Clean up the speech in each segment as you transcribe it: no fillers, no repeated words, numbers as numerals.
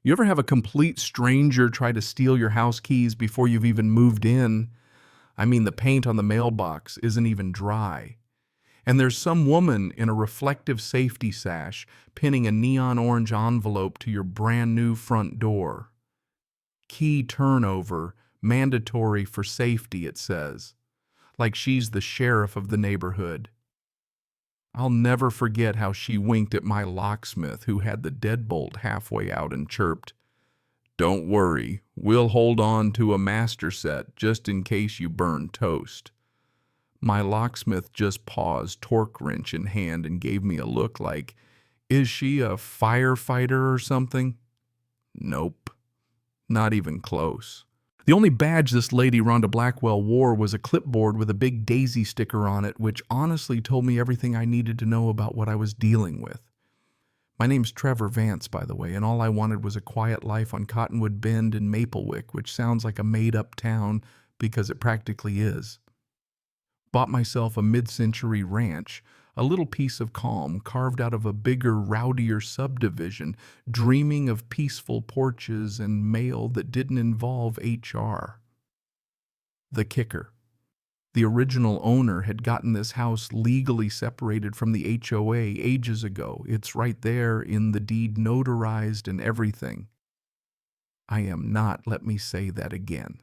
You ever have a complete stranger try to steal your house keys before you've even moved in? I mean, the paint on the mailbox isn't even dry. And there's some woman in a reflective safety sash pinning a neon orange envelope to your brand new front door. Key turnover, mandatory for safety, it says. Like she's the sheriff of the neighborhood. I'll never forget how she winked at my locksmith who had the deadbolt halfway out and chirped, "Don't worry, we'll hold on to a master set just in case you burn toast." My locksmith just paused, torque wrench in hand, and gave me a look like, "Is she a firefighter or something?" Nope, not even close. The only badge this lady Rhonda Blackwell wore was a clipboard with a big daisy sticker on it, which honestly told me everything I needed to know about what I was dealing with. My name's Trevor Vance, by the way, and all I wanted was a quiet life on Cottonwood Bend in Maplewick, which sounds like a made-up town because it practically is. Bought myself a mid-century ranch, a little piece of calm carved out of a bigger, rowdier subdivision, dreaming of peaceful porches and mail that didn't involve HR. The kicker. The original owner had gotten this house legally separated from the HOA ages ago. It's right there in the deed, notarized and everything. I am not, let me say that again,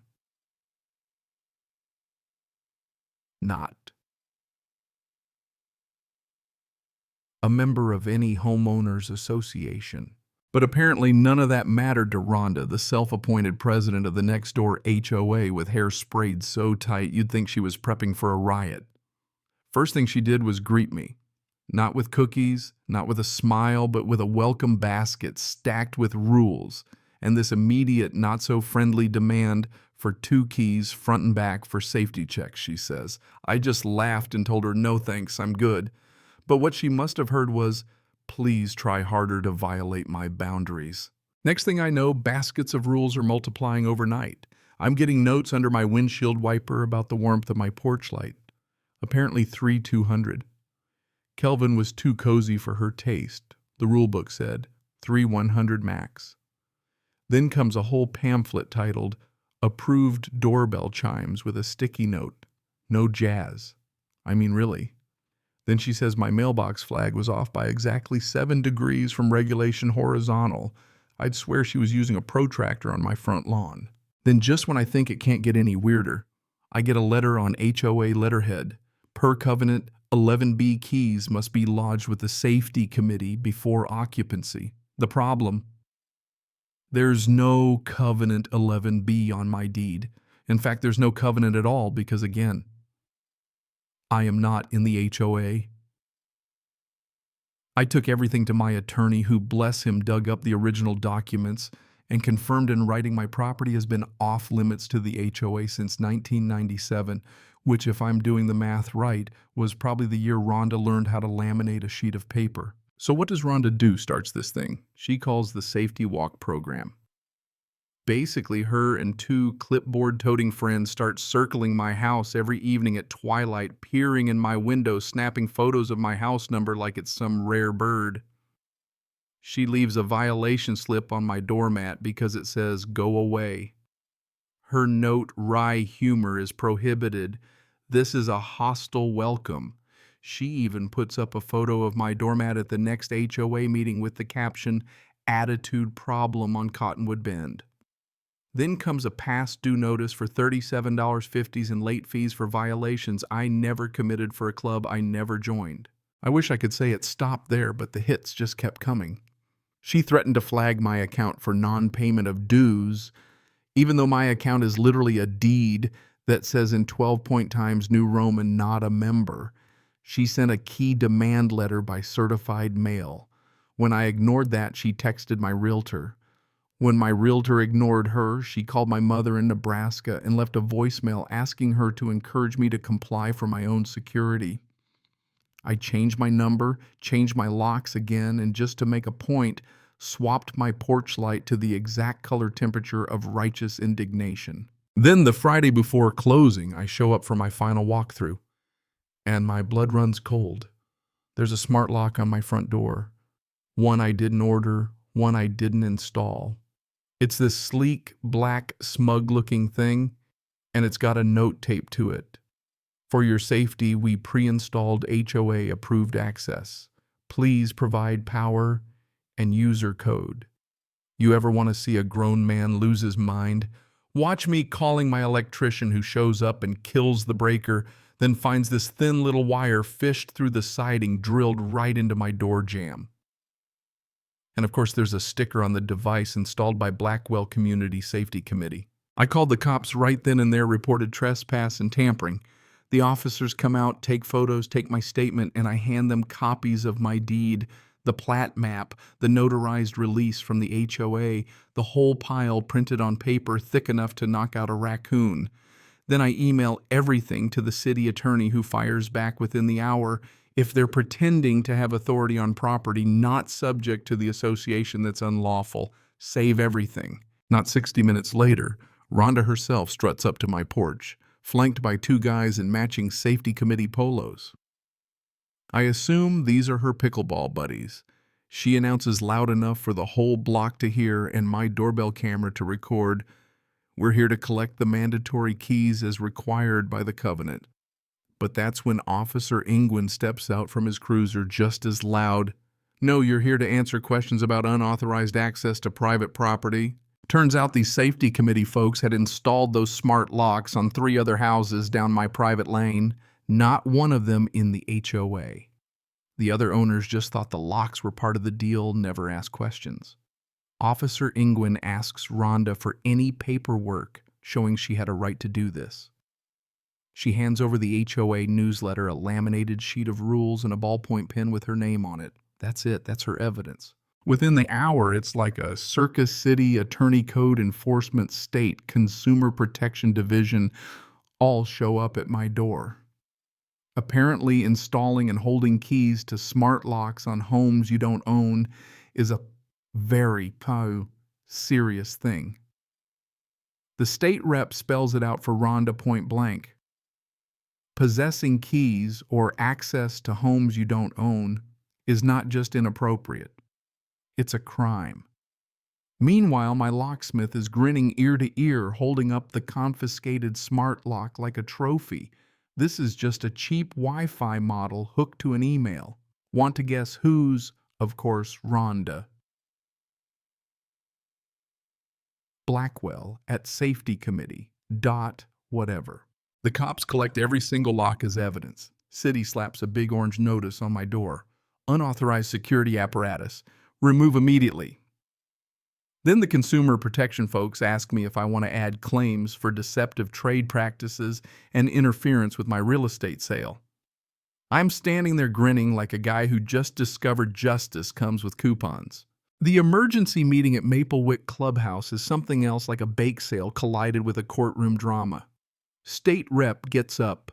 not a member of any homeowners association. But apparently none of that mattered to Rhonda, the self-appointed president of the next-door HOA with hair sprayed so tight you'd think she was prepping for a riot. First thing she did was greet me. Not with cookies, not with a smile, but with a welcome basket stacked with rules, and this immediate, not-so-friendly demand for 2 keys front and back for safety checks, she says. I just laughed and told her, "No thanks, I'm good." But what she must have heard was, "Please try harder to violate my boundaries." Next thing I know, baskets of rules are multiplying overnight. I'm getting notes under my windshield wiper about the warmth of my porch light. Apparently 3,200. Kelvin was too cozy for her taste, the rule book said. 3,100 max. Then comes a whole pamphlet titled, "Approved Doorbell Chimes" with a sticky note. No jazz. I mean, really. Then she says my mailbox flag was off by exactly 7 degrees from regulation horizontal. I'd swear she was using a protractor on my front lawn. Then just when I think it can't get any weirder, I get a letter on HOA letterhead. Per covenant, 11B keys must be lodged with the safety committee before occupancy. The problem? There's no covenant 11B on my deed. In fact, there's no covenant at all because, again, I am not in the HOA. I took everything to my attorney who, bless him, dug up the original documents and confirmed in writing my property has been off limits to the HOA since 1997, which, if I'm doing the math right, was probably the year Rhonda learned how to laminate a sheet of paper. So what does Rhonda do starts this thing? She calls the Safety Walk program. Basically, her and 2 clipboard-toting friends start circling my house every evening at twilight, peering in my window, snapping photos of my house number like it's some rare bird. She leaves a violation slip on my doormat because it says, "Go away." Her note, "Wry humor is prohibited. This is a hostile welcome." She even puts up a photo of my doormat at the next HOA meeting with the caption, "Attitude problem on Cottonwood Bend." Then comes a past due notice for $37.50 in late fees for violations I never committed for a club I never joined. I wish I could say it stopped there, but the hits just kept coming. She threatened to flag my account for non-payment of dues, even though my account is literally a deed that says in 12-point times New Roman, "not a member." She sent a key demand letter by certified mail. When I ignored that, she texted my realtor. When my realtor ignored her, she called my mother in Nebraska and left a voicemail asking her to encourage me to comply for my own security. I changed my number, changed my locks again, and just to make a point, swapped my porch light to the exact color temperature of righteous indignation. Then the Friday before closing, I show up for my final walkthrough, and my blood runs cold. There's a smart lock on my front door. One I didn't order, one I didn't install. It's this sleek, black, smug-looking thing, and it's got a note taped to it. For your safety, we pre-installed HOA-approved access. Please provide power and user code. You ever want to see a grown man lose his mind? Watch me calling my electrician who shows up and kills the breaker, then finds this thin little wire fished through the siding drilled right into my door jamb. And of course there's a sticker on the device installed by Blackwell Community Safety Committee. I called the cops right then and there, reported trespass and tampering. The officers come out, take photos, take my statement, and I hand them copies of my deed, the plat map, the notarized release from the HOA, the whole pile printed on paper thick enough to knock out a raccoon. Then I email everything to the city attorney, who fires back within the hour. If they're pretending to have authority on property not subject to the association that's unlawful, save everything. Not 60 minutes later, Rhonda herself struts up to my porch, flanked by two guys in matching safety committee polos. I assume these are her pickleball buddies. She announces loud enough for the whole block to hear and my doorbell camera to record, "We're here to collect the mandatory keys as required by the covenant." But that's when Officer Ingwin steps out from his cruiser just as loud. "No, you're here to answer questions about unauthorized access to private property." Turns out these safety committee folks had installed those smart locks on 3 other houses down my private lane, not one of them in the HOA. The other owners just thought the locks were part of the deal, never asked questions. Officer Ingwin asks Rhonda for any paperwork showing she had a right to do this. She hands over the HOA newsletter, a laminated sheet of rules, and a ballpoint pen with her name on it. That's it. That's her evidence. Within the hour, it's like a Circus City Attorney Code Enforcement State Consumer Protection Division all show up at my door. Apparently, installing and holding keys to smart locks on homes you don't own is a very serious thing. The state rep spells it out for Rhonda point blank. Possessing keys or access to homes you don't own is not just inappropriate. It's a crime. Meanwhile, my locksmith is grinning ear to ear, holding up the confiscated smart lock like a trophy. This is just a cheap Wi-Fi model hooked to an email. Want to guess whose? Of course, Rhonda. Blackwell at Safety Committee. Whatever. The cops collect every single lock as evidence. City slaps a big orange notice on my door. Unauthorized security apparatus. Remove immediately. Then the consumer protection folks ask me if I want to add claims for deceptive trade practices and interference with my real estate sale. I'm standing there grinning like a guy who just discovered justice comes with coupons. The emergency meeting at Maplewick Clubhouse is something else like a bake sale collided with a courtroom drama. State rep gets up,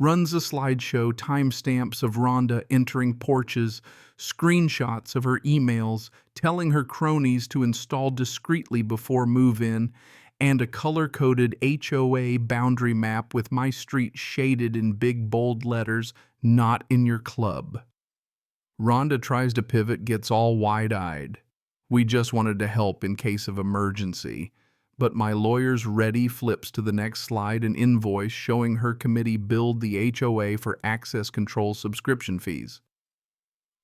runs a slideshow, timestamps of Rhonda entering porches, screenshots of her emails, telling her cronies to install discreetly before move-in, and a color-coded HOA boundary map with my street shaded in big bold letters, "Not in your club." Rhonda tries to pivot, gets all wide-eyed. "We just wanted to help in case of emergency." But my lawyer's ready flips to the next slide an invoice showing her committee billed the HOA for access control subscription fees.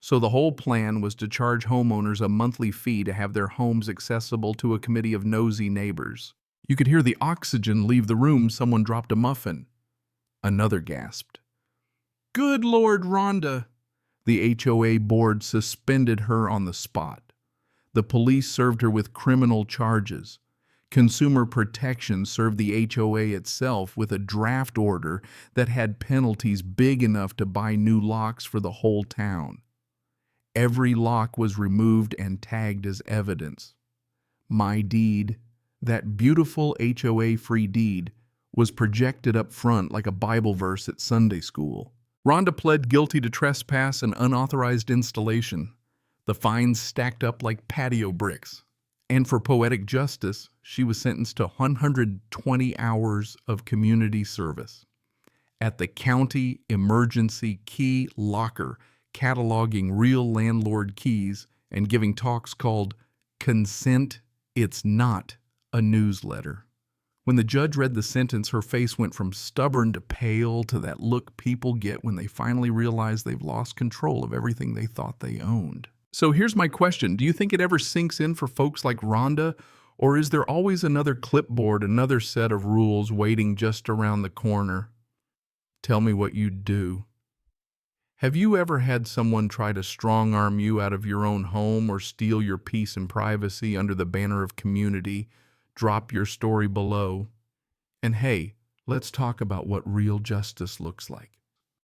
So the whole plan was to charge homeowners a monthly fee to have their homes accessible to a committee of nosy neighbors. You could hear the oxygen leave the room. Someone dropped a muffin. Another gasped. "Good Lord, Rhonda!" The HOA board suspended her on the spot. The police served her with criminal charges. Consumer Protection served the HOA itself with a draft order that had penalties big enough to buy new locks for the whole town. Every lock was removed and tagged as evidence. My deed, that beautiful HOA-free deed, was projected up front like a Bible verse at Sunday school. Rhonda pled guilty to trespass and unauthorized installation. The fines stacked up like patio bricks. And for poetic justice, she was sentenced to 120 hours of community service at the county emergency key locker, cataloging real landlord keys and giving talks called Consent It's not a newsletter. When the judge read the sentence, her face went from stubborn to pale to that look people get when they finally realize they've lost control of everything they thought they owned. So here's my question. Do you think it ever sinks in for folks like Rhonda? Or is there always another clipboard, another set of rules waiting just around the corner? Tell me what you'd do. Have you ever had someone try to strong-arm you out of your own home or steal your peace and privacy under the banner of community? Drop your story below. And hey, let's talk about what real justice looks like.